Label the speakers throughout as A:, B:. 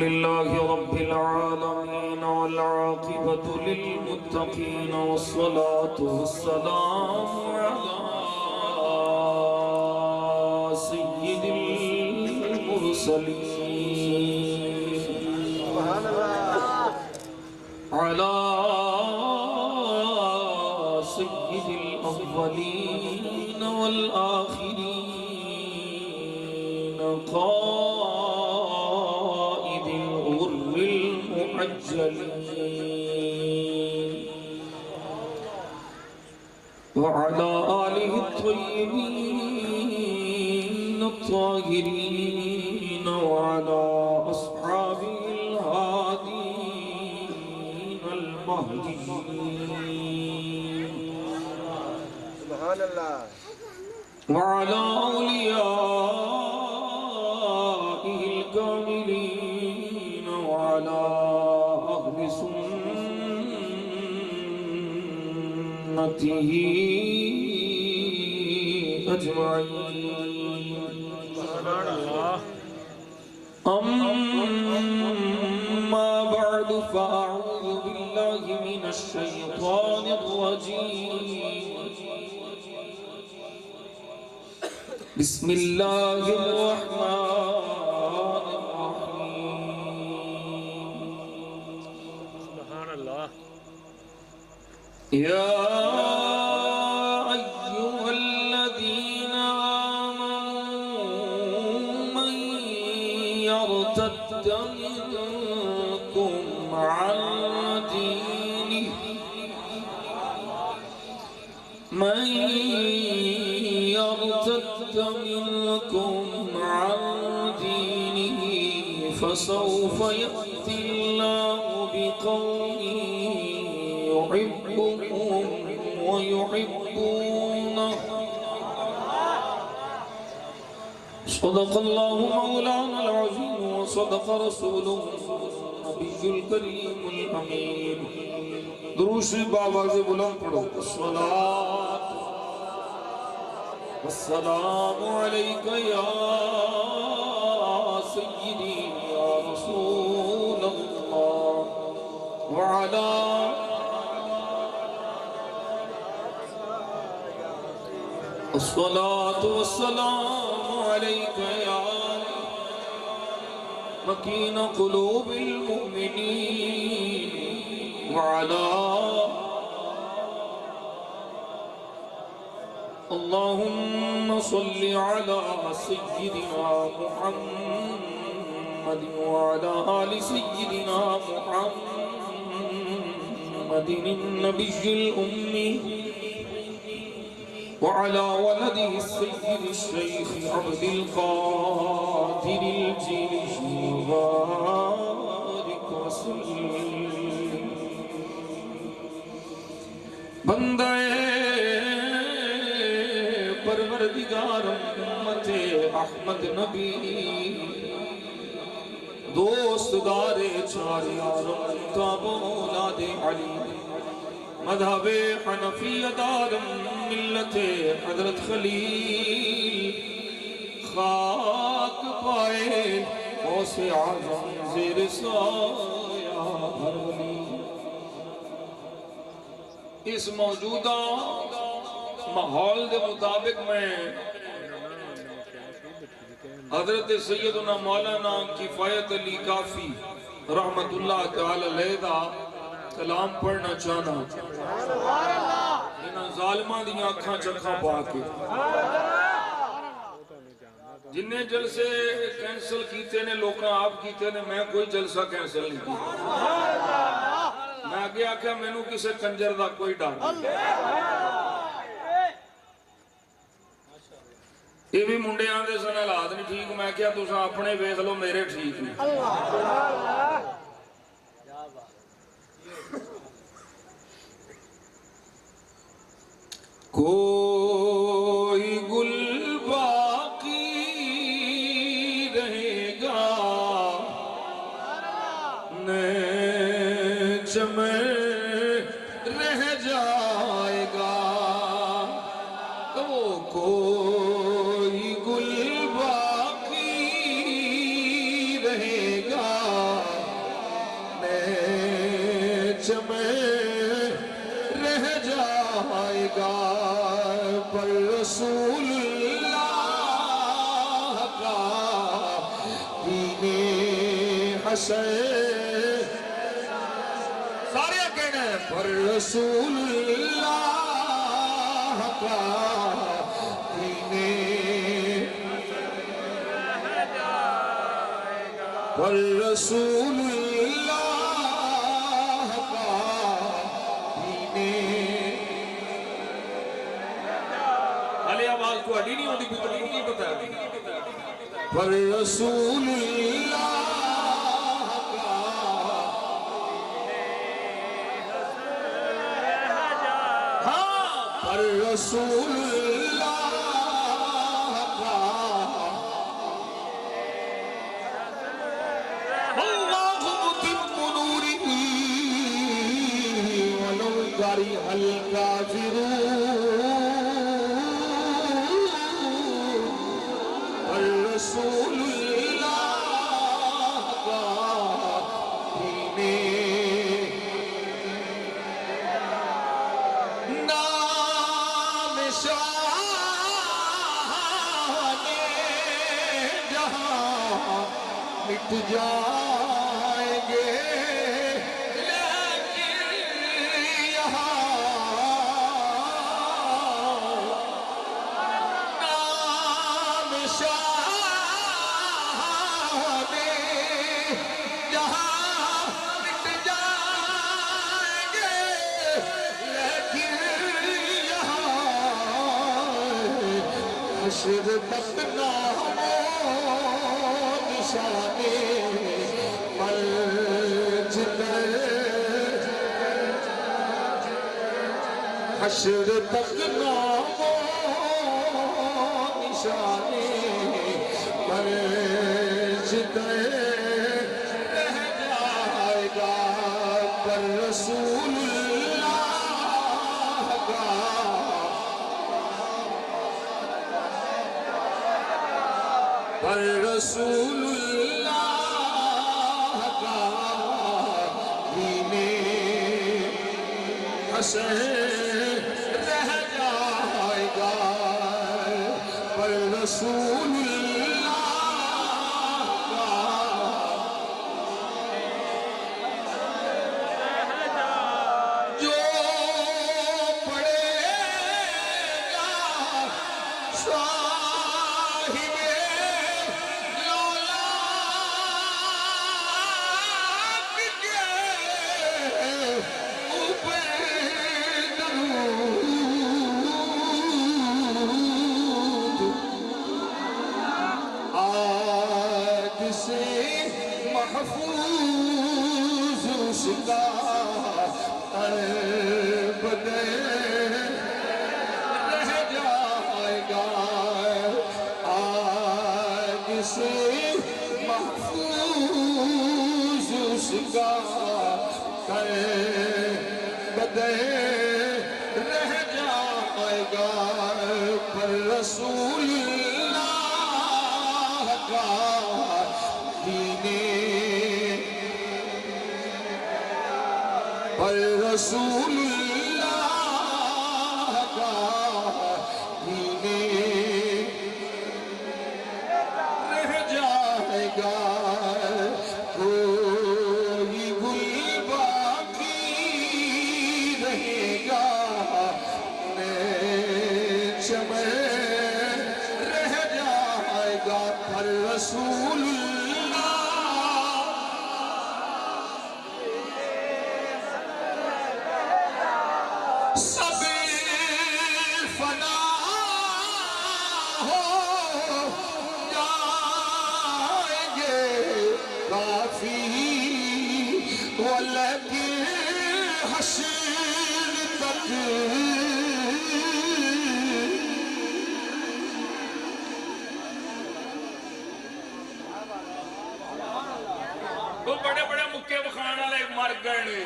A: لله رب العالمين والعاقبة للمتقين والصلاة والسلام على سيد المرسلين على سيد الأولين والآخرين قائد الغر المحجلين وعلى آله الطيبين الطاهرين وعلى أصحابه الهادين المهديين
B: سبحان الله
A: وعلى أوليائه الكاملين وعلى أهل سنته أجمعين
B: سبحان الله
A: أما بعد فأعوذ بالله من الشيطان الرجيم بسم الله الرحمن الرحيم
B: سبحان الله
A: يا أيها الذين آمنوا من يرتد منكم عن دينه من يرتد منكم عن دينه فسوف يأتي الله بقوم يحبهم ويحبونه صدق الله مولانا العظيم وصدق رسوله النبي الكريم الأمين دروس بابا سے بلند پڑھو الصلاة والسلام عليك يا سيدي يا رسول الله وعلى الصلاة والسلام عليك يا مكين قلوب المؤمنين وعلى اللهم صل على سيدنا محمد وعلى آل سيدنا محمد النبي الأمي وعلى ولده السيد الشيخ عبد القادر الجيلي وبارك وسلم بندے پروردگار امت احمد نبی دوستدار چار یارم تاب اولاد علی مذہب حنفیہ دارم ملت حضرت خلیل خاک پائے غوث اعظم زیر سایہ ہر ولی اس موجودہ ماحول دے مطابق میں حضرت سیدنا مولانا کفایت علی کافی رحمت اللہ تعالی علیہ دا کلام پڑھنا چاہنا انہاں ظالمہ دیاں اکھاں چکھاں پا کے جنہیں جلسے کینسل کیتے نے لوکاں آپ کیتے نے میں کوئی جلسہ کینسل نہیں کی میں آگے آکھا میں نو کسے کنجر دا کوئی ڈر یہ بھی منڈے آندے سن حالات نہیں ٹھیک میں کیا تساں اپنے ویکھ لو میرے ٹھیک نہیں کوئی گل باقی رہے گا نیچ میں رہ جائے گا تو کوئی گل باقی رہے گا چمے رہ جائے گا پر رسول اللہ کا دین حسن سارے کہنا ہے پر رسول اللہ کا دین پر رسول اللہ کا دین علی آواز کو اڈی نہیں ہوتی بھی تو نہیں پتا پر رسول اللہ کا ہاں پر رسول اللہ کا اللہ متم نوره ولو كره الكافرون رسول اللہ کا دین نام شاہ جہاں مٹ جائیں گے لیکن یہاں نام شاہ حشر تک نام نشانے مرج گئے حشر تک نام نشانے مرج گئے رہ جائے گا پر رسول اللہ کا پر رسول اللہ کا دین حسن رہ جائے گا پر رسول اللہ کا جو پڑھے گا صاحب محفوظ اس کا قلب رہ جائے گا آج سے محفوظ اس کا قلب رہ جائے گا پر رسول اللہ کا دین پر رسول اللہ کا دین رہ جائے گا کوئی گل باقی رہے گا چمن رہ جائے گا پر رسول ولكن حشر تک وہ بڑے بڑے مکے بخان والے مر گئے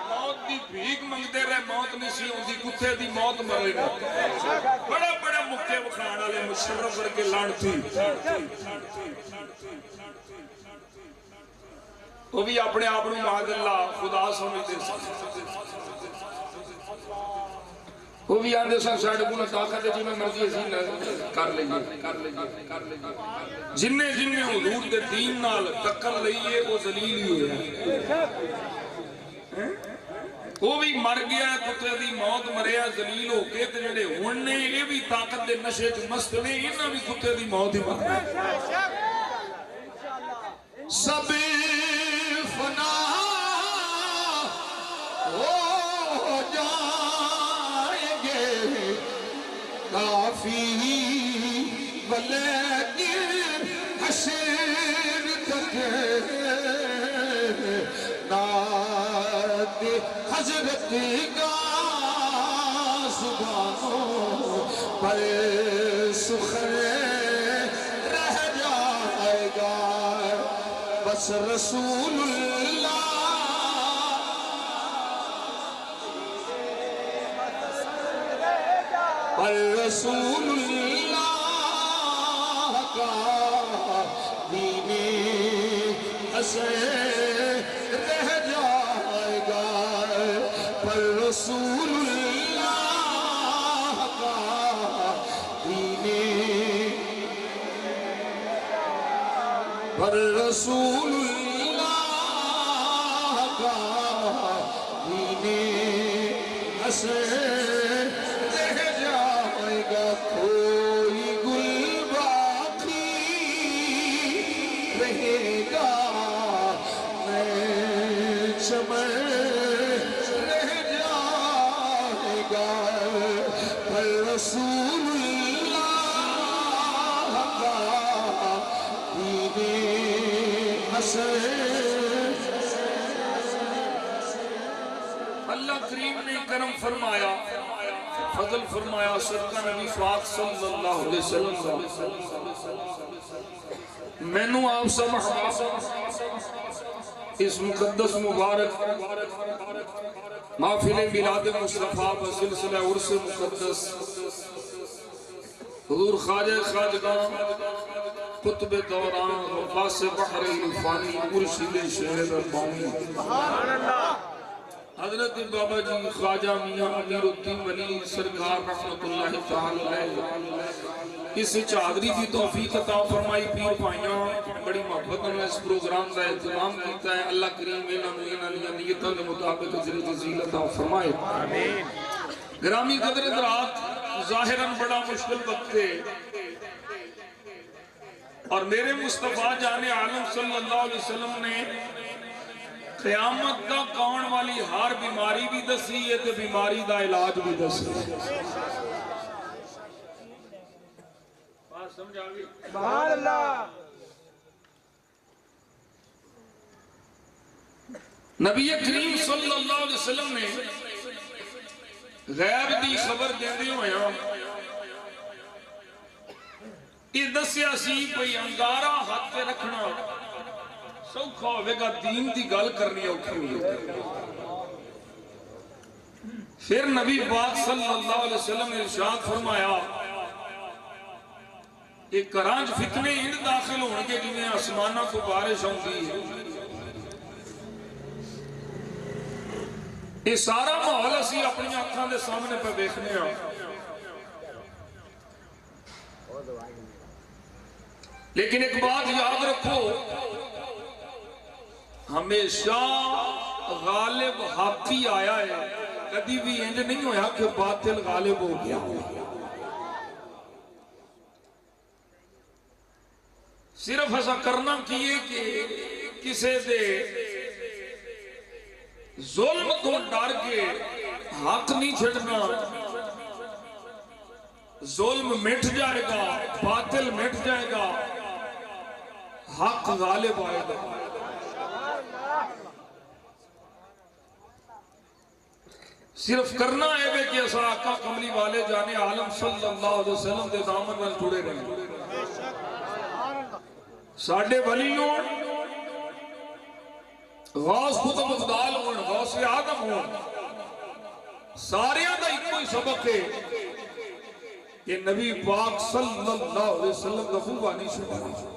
A: موت دی بھیک منگتے رہے موت نہیں سی ہوندی کتے دی موت مرے گا بڑے بڑے مکے بخان والے مشرف ورگے لانتی وہ بھی اپنے آپ کو معاذ اللہ خدا سمجھتے سن وہ بھی آندے سن ساڈے کول طاقت ہے جویں مرضی اسی کر لئیے جن حضور دے دین نال ٹکر لئیے وہ ذلیل ہی ہویا وہ بھی مر گیا کتے دی موت مریا ذلیل ہو کے تے جڑے ہن نے یہ بھی طاقت دے نشے وچ مست نے انہاں بھی کتے دی موت ہی مرنا سب فنا ہو جائیں گے کافی ولیکن حشر تک ناد حضرت کا زبانوں پر سخن رہ جائے گا بس رسول اللہ پر رسول اللہ کا دین اثر رہ جائے گا پر رسول اللہ کا دین پر رسول اللہ کا دین اثر رہ جائے گا کوئی گل باقی رہے گا میں چمن رہ جائے گا پر رسول اللہ کا دین اثر اللہ کریم نے کرم فرمایا فضل فرمایا صدقہ نبی پاک صلی اللہ علیہ وسلم میں نو آپ سب محباب اس مقدس مبارک محفل میلاد مصطفیٰ بسلسلہ عرس مقدس حضور خواجہ خواجگان قطب دوران غفاس بحر عرفانی مرشد شہر ربانی حضرت بابا جی خواجہ میاں امیر الدین ولی سرکار رحمت اللہ تعالی علیہ اس چادری کی توفیق عطا فرمائی پیر بھائیاں بڑی محبت نے اس پروگرام کا اہتمام کیتا ہے اللہ کریم انہاں نیتاں دے مطابق اجر جزیل عطا فرمائے آمین گرامی قدر حضرات ظاہراً بڑا مشکل وقت ہے اور میرے مصطفیٰ جان عالم صلی اللہ علیہ وسلم نے قیامت کا کون والی ہر بیماری بھی دسی ہے تو بیماری دا علاج بھی دسی ہے بات سمجھ آگئی
B: سبحان اللہ
A: نبی کریم صلی اللہ علیہ وسلم نے غیب دی خبر دیندے ہویا یہ دسیا سی کوئی انگارہ ہاتھ پہ رکھنا سوکھا ہوئے گا دین دی گل کرنی اوکھی ہوئی پھر نبی پاک صلی اللہ علیہ وسلم نے ارشاد فرمایا یہ کرانچ فتنے ان داخل ہونے کے جنہیں آسمانہ کو بارش ہوندی ہے یہ سارا ماحول اسی اپنی آنکھاں دے سامنے پہ دیکھنے ہیں لیکن ایک بات یاد رکھو ہمیشہ غالب حقی آیا ہے کبھی بھی انج نہیں ہویا کہ باطل غالب ہو گیا صرف ایسا کرنا کیے کہ کسے دے ظلم کو ڈر کے حق نہیں چھڑنا ظلم مٹ جائے گا باطل مٹ جائے گا حق غالب آئے گا صرف کرنا ہے کہ ایسا آقا کملی والے جانے عالم صلی اللہ علیہ وسلم دے دامن میں جڑے رہیں ساڑھے ولیوں غوث قطب افضال ہون غوث آدم ہون ساریاں دا ایک کوئی سبق ہے کہ نبی پاک صلی اللہ علیہ وسلم دا خوبہ نہیں شکر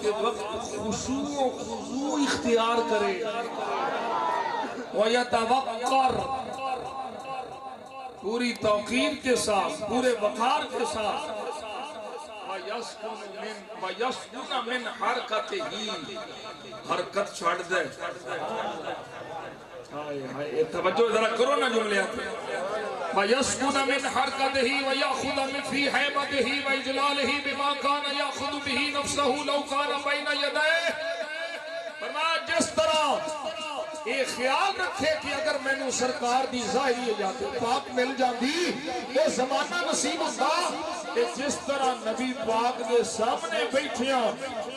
A: کے وقت خشوع و خضوع اختیار کرے وَيَتَوَقَّرْ پوری توقیر کے ساتھ پورے وقار کے ساتھ وَيَسْكُنَ مِنْ حَرْكَتِهِ حرکت چھوڑ دے توجہ ذرا کرو نا جملے آتے وَيَسْكُنَ مِنْ حَرْكَتِهِ وَيَأْخُذَ مِنْ فِي حَيْبَتِهِ وَإِجْلَالِهِ بِمَا كَانَ يَأْخُذُ بِهِ نَفْسَهُ لَوْ كَانَ بَيْنَ يَدَيْهِ فرمایا جس طرح یہ خیال رکھے کہ اگر میں نے سرکار دی ظاہری اجازت پاک مل جاندی یہ زمانہ نصیب ہوتا کہ جس طرح نبی پاک دے سامنے بیٹھیاں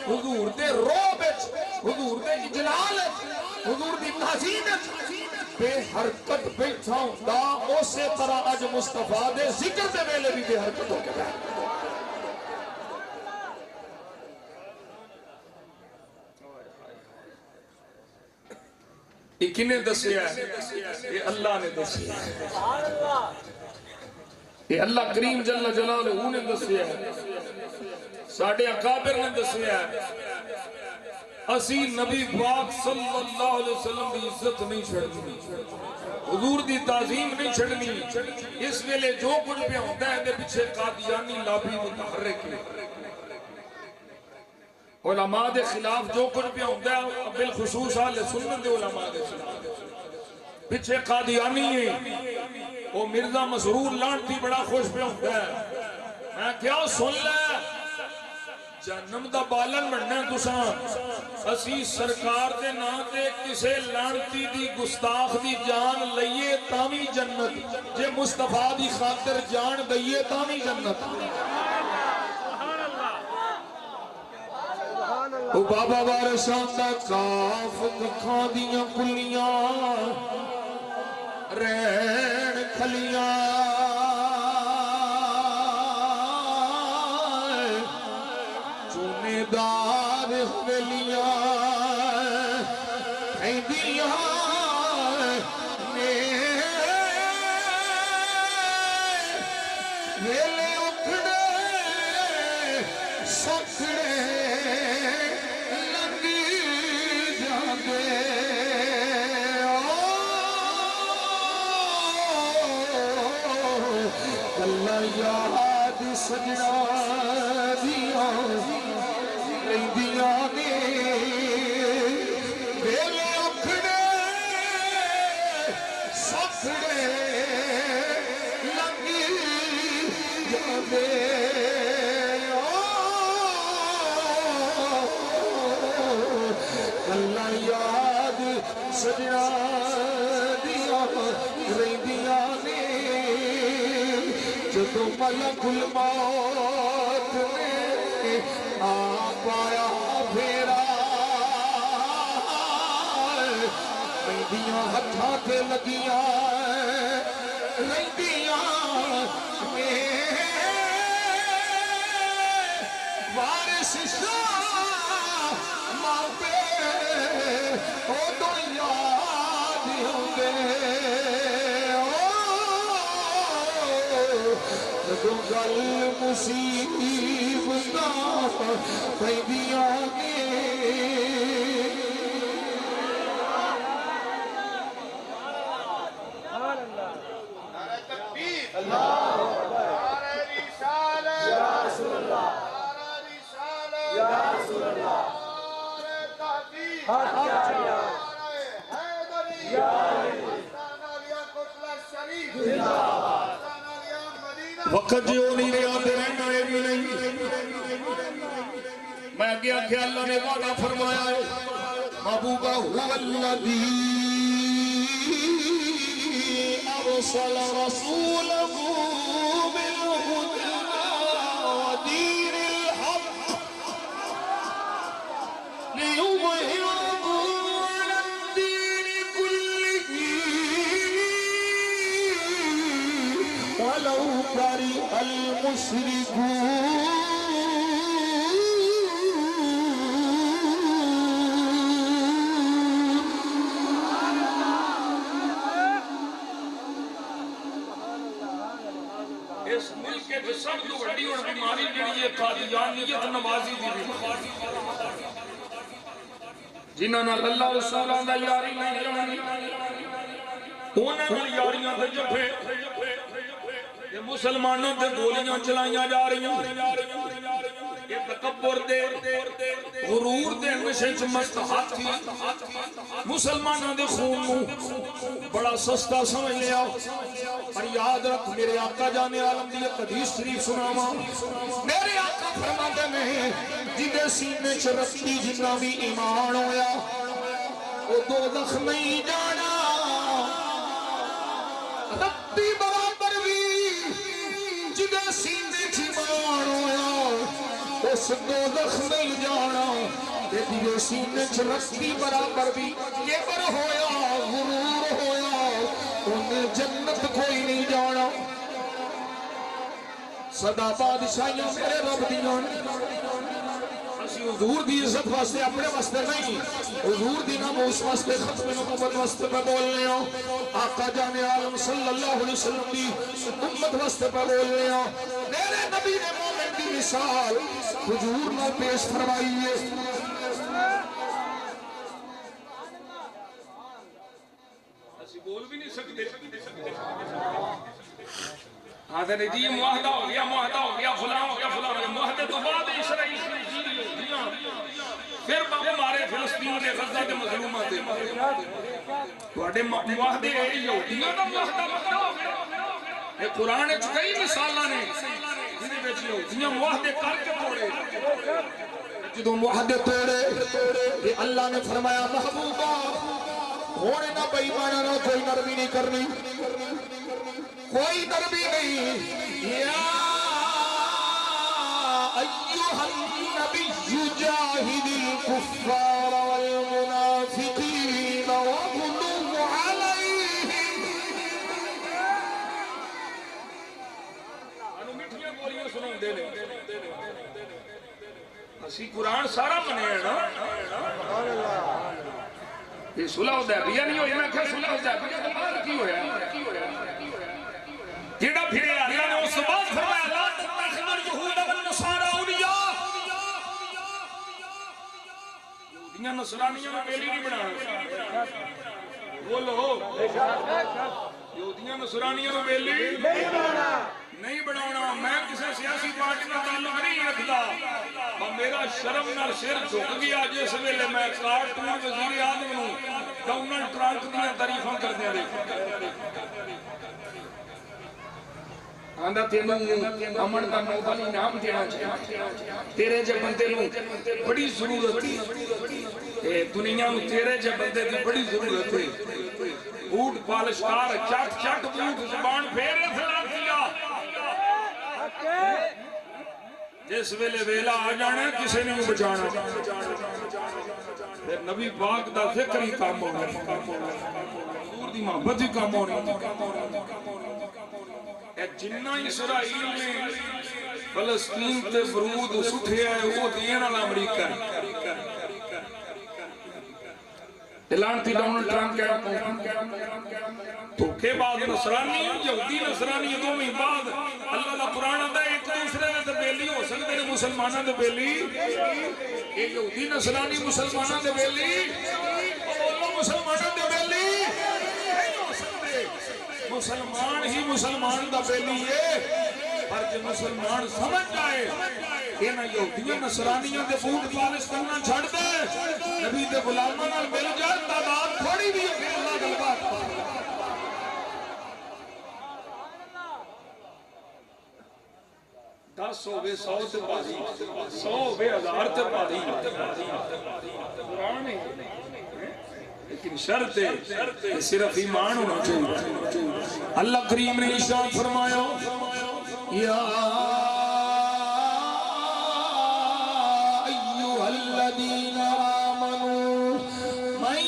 A: حضور دے روح وچ حضور دے اجلال حضور دی تعظیم بے حرکت بیٹھا ہوندا اسی طرح اج مصطفیٰ دے ذکر دے ویلے بھی بے حرکت ہو کے بیٹھا یہ کنے دسیا ہے یہ اللہ نے دسیا ہے یہ اللہ کریم جل جلالہ نے دسیا ہے ساڑھے اکابر نے دسیا ہے اسی نبی پاک صلی اللہ علیہ وسلم دی عزت نہیں چھڑنی حضور دی تعظیم نہیں چھڑنی اس ویلے جو کچھ بھی ہوتا ہے دے پیچھے قادیانی لابی متحرک ہے علماء دے خلاف جو کچھ بھی ہوتا ہے بالخصوص اہل سنت دے علماء دے خلاف پیچھے قادیانی ہے وہ مرزا مسرور لانتی بڑا خوش پہ ہوتا ہے میں کیا سن لے جہنم دا بالن بننا ہے تساں اسی سرکار دے نا تے کسے لانتی دی گستاخ دی جان لئیے تامی جنت جے مصطفیٰ دی خاطر جان دئیے تامی جنت او بابا وارشان دا کاف ککھاں دیاں کلیاں رین کھلیاں چونے دار حویلیاں پھیندیاں ویلے اکھڑے سکھڑے یاد سجنا دیا لیندیاں نے ویلے اکھڑے سکھڑے لنگی جاندے اللہ یاد سجنا دیا لیندیاں نے جدو ملک الموت نے آپ آیا پھیرا رہندیاں ہتھاں تے لگیاں رہندیاں وارث شاہ ماں پہ او تو یاد ہوندے تو گل مصیبتاں پیندیاں نے وقت جو نہیں رہا تے رہنا ہے بھی نہیں میں کیا کہ اللہ نے وعدہ فرمایا ہے محبوبہ هو الذی ارسل رسوله بالهدى ودين الحق ليظهره على الدين كله ولو كره المشركون اس ملک کے سب کو بڑی اور بیماری جڑی ہے قادیانیت نمازی دی بیماری جنہاں نال اللہ رسولاں دا یاری نہیں رہنی انہاں نال یاریاں تے جفے یہ مسلمانوں تے گولیاں چلائیاں جا رہی ہیں یہ تکبر دے غرور دے نشے چ مست ہاتھی مسلمانوں دے خون نو بڑا سستا سمجھ لیا پر یاد رکھ میرے آقا جان عالم دی حدیث شریف سناواں میرے آقا فرماتے ہیں جدے سینے چ رکھی جتنا بھی ایمان ہویا وہ دوزخ نہیں جانا رتی برابر بھی جدے سینے چ ایمان ہویا اس دوزخ نہیں جانا جدے سینے چ رکھی برابر بھی کبر ہویا غرور ہویا انہیں جنت کوئی نہیں جانا صدا بادشاہیاں میرے رب دیاں حضور دی عزت واسطے اپنے واسطے نہیں حضور دی نام اس واسطے ختم نبوت واسطے پہ بولنے ہوں آقا جان عالم صلی اللہ علیہ وسلم دی امت واسطے پہ بولنے ہوں میرے نبی نے مومن کی مثال حضور نہ پیش فرمائیے ایسی بول بھی نہیں سکتے حاضر جی معاہدہ ہو گیا فلاں ہو گیا معاہدے تو بعد اسرائیل پھر ہمارے فلسطین کے غزہ کے مظلومات معاہدے یہودیاں کا معاہدہ ہو گیا یہ قرآن کئی مثالاں نے یہودیاں معاہدے کر کے توڑے جدوں معاہدے توڑے یہ اللہ نے فرمایا محبوبہ ہونے نہ بے ایمانہ نہ کوئی نرمی نہیں کرنی کوئی نرمی نہیں یا ایوہ النبی جاہد الکفار والمنافقین وغلظ علیہم انہوں مٹھیاں گولیاں سنوں دے لیں اسی قرآن سارا بنے ہیں نا یہ صلح حدیبیہ نہیں ہوئی میں کہا صلح حدیبیہ تو بعد کی ہویا جیڑا پھرے اللہ نے اس بات فرمایا لا تتخذوا اليهود والنصارى اولیاء یہودیاں نصرانیاں میں بیلی نہیں بنانا بولو یہودیاں نصرانیاں میں بیلی نہیں بنانا میں کسی سیاسی پارٹی کا تعلق نہیں رکھتا میرا شرم نہ سر جھک گیا جس ویلے میں کارٹون وزیر اعظم نوں ڈونلڈ ٹرمپ دی تعریفاں کردے ہیں آندا تینوں امن دا نوبل انعام دینا چاہیے تیرے جے بندے نوں بڑی ضرورت ہے دنیا میں تیرے جے بندے دی بڑی ضرورت ہے بوٹ پالش کار چٹ چٹ بوٹ زبان پھیرے پھیلا دیا جس ویلے ویلا آ جانا کسی نے بچانا پھر نبی پاک دا ذکر ہی کام ہونا حضور دی محبت ہی کام ہونا جنہ اسرائیل نے فلسطین تے برود سٹھے ہے وہ دین والا امریکہ لعنتی ڈونلڈ ٹرمپ تو کے بعد نصرانی یہودی نصرانی دو میں بعد اللہ کا قرآن آتا ہے ایک دوسرے نے تبیلی ہو سکتے ہیں مسلمانوں نے بیلی ایک یہودی نصرانی مسلمانوں نے بیلی مسلمانوں نے بیلی نہیں ہو سکتے مسلمان ہی مسلمان دا بیلی ہے پر جو مسلمان سمجھ جائے اینا یہودیاں نصرانیاں دے بوٹ پالش کرنا چھڑ دے نبی دے غلاماں نال مل جائے تعداد تھوڑی بھی ہے اللہ گلبات دس ہوئے 100 تے پاری 100 ہوئے 1000 تے پاری قرآن ہے لیکن شرط ہے صرف ایمان ہونا چاہیے اللہ کریم نے ارشاد فرمایا یا ایھا الذین آمنوا من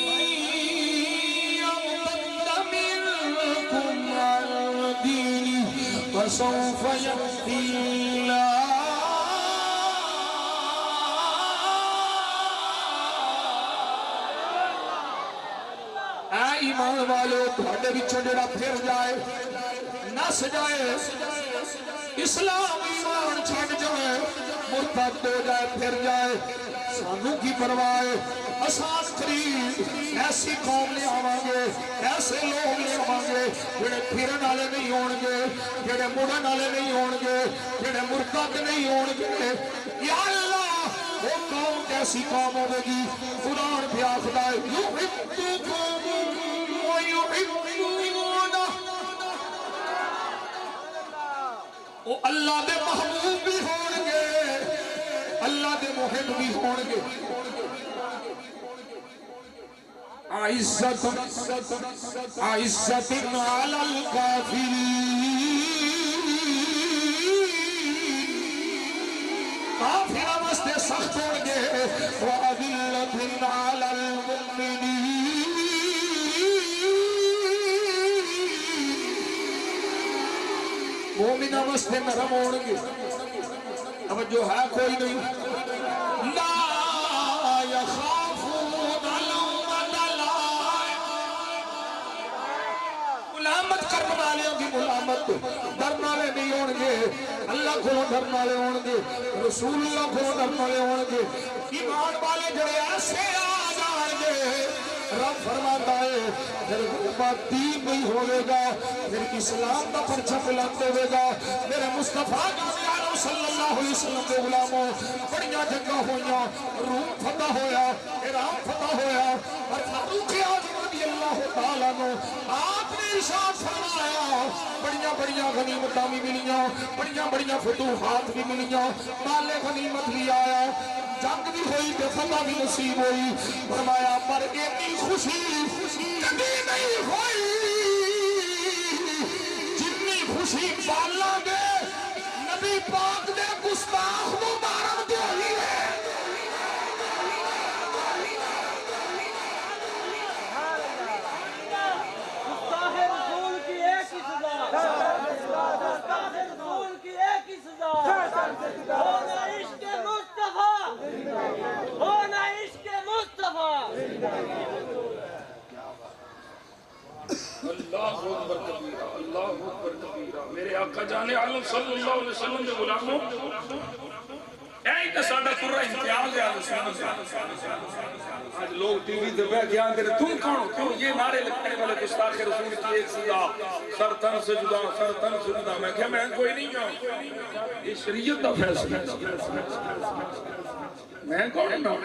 A: یرتد منکم عن دینہ فسوف یأتی اللہ ایمان والو تھوڑے بچوں جڑا پھر جائے نس جائے اسلام ایمان چھڑ جائے مرتد ہو جائے پھر جائے سانوں کی پرواہ ہے اساس قریب ایسی قوم لے آوانگے ایسے لوگ لے آوانگے جڑے پھرن والے نہیں ہونگے جڑے مڑن والے نہیں ہونگے جڑے مرتد نہیں ہونگے یا اللہ وہ قوم کیسی قوم ہوگی گی قرآن پہ آخدا ہے یحبکم ویحبون وہ اللہ دے محبوب بھی ہونگے اللہ دے محب بھی ہونگے عزت علی الکافرین کافرہ واسطے سخت ہونگے وَأَذِلَّةٍ عَلَى الْمُؤْمِنِينَ مومنہ واسطے نرم ہونگے توجہ ہے کوئی نہیں لا یخافون لومۃ لائم ملامت کرنے والوں کی ملامت ڈرنے والے نہیں ہونگے اللہ کو ڈرنے والے ہونگے رسول اللہ کو ڈرنے والے ہونگے ایمان والے جڑے ایسے آ جائیں گے رب فرماتا ہے پھر امت دین نہیں ہوئے گا پھر اسلام کا پرچہ بلند ہوئے گا میرے مصطفیٰ صلی اللہ علیہ وسلم کے غلاموں بڑیاں جنگاں ہویاں روم فتح ہویا ایران فتح ہویا اور فاروق اعظم رضی اللہ تعالیٰ نے آپ نے ارشاد فرمایا بڑیاں غنیمتاں بھی ملیاں بڑیاں فتوحات بھی ملیاں مال غنیمت بھی آیا جنگ بھی ہوئی بے فتح بھی نصیب ہوئی فرمایا پر اتنی خوشی کبھی نہیں ہوئی جتنی خوشی پالا گے نبی پاک دے گستاخ مبارک دے ہوئی ہے
C: گستاخ رسول کی ایک ہی سزا گستاخ رسول کی ایک ہی سزا ہونا عشق مصطفیٰ ہونا عشق مصطفیٰ
A: اللہ اکبر کبیرہ اللہ اکبر کبیرہ میرے آقا جان عالم صلی اللہ علیہ وسلم کے غلاموں یہی تو ساڈا قرہ امتیاز ہے آج لوگ ٹی وی دے بیٹھ کے آتے ہیں تم کون ہو کیوں یہ نعرے لگنے والے گستاخ رسول کی ایک سزا سر تن سجدہ میں کہا میں کوئی نہیں ہوں یہ شریعت دا فیصلہ میں کون ہوں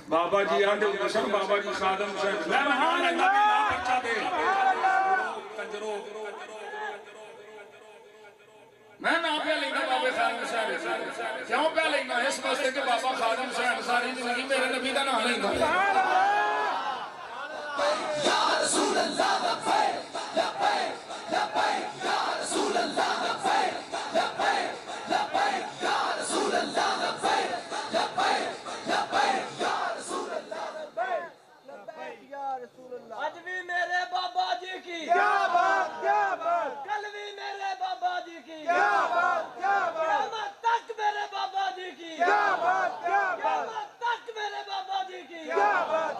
A: بابا جی آنڈے حسن بابا جی خادم حسین مہمان اللہ کی نام بچہ دے کنجرو میں نام پہ لینا بابا خادم حسین کیوں پہ لینا اس واسطے کہ بابا خادم حسین ساری زندگی میرے نبی دا نام لینا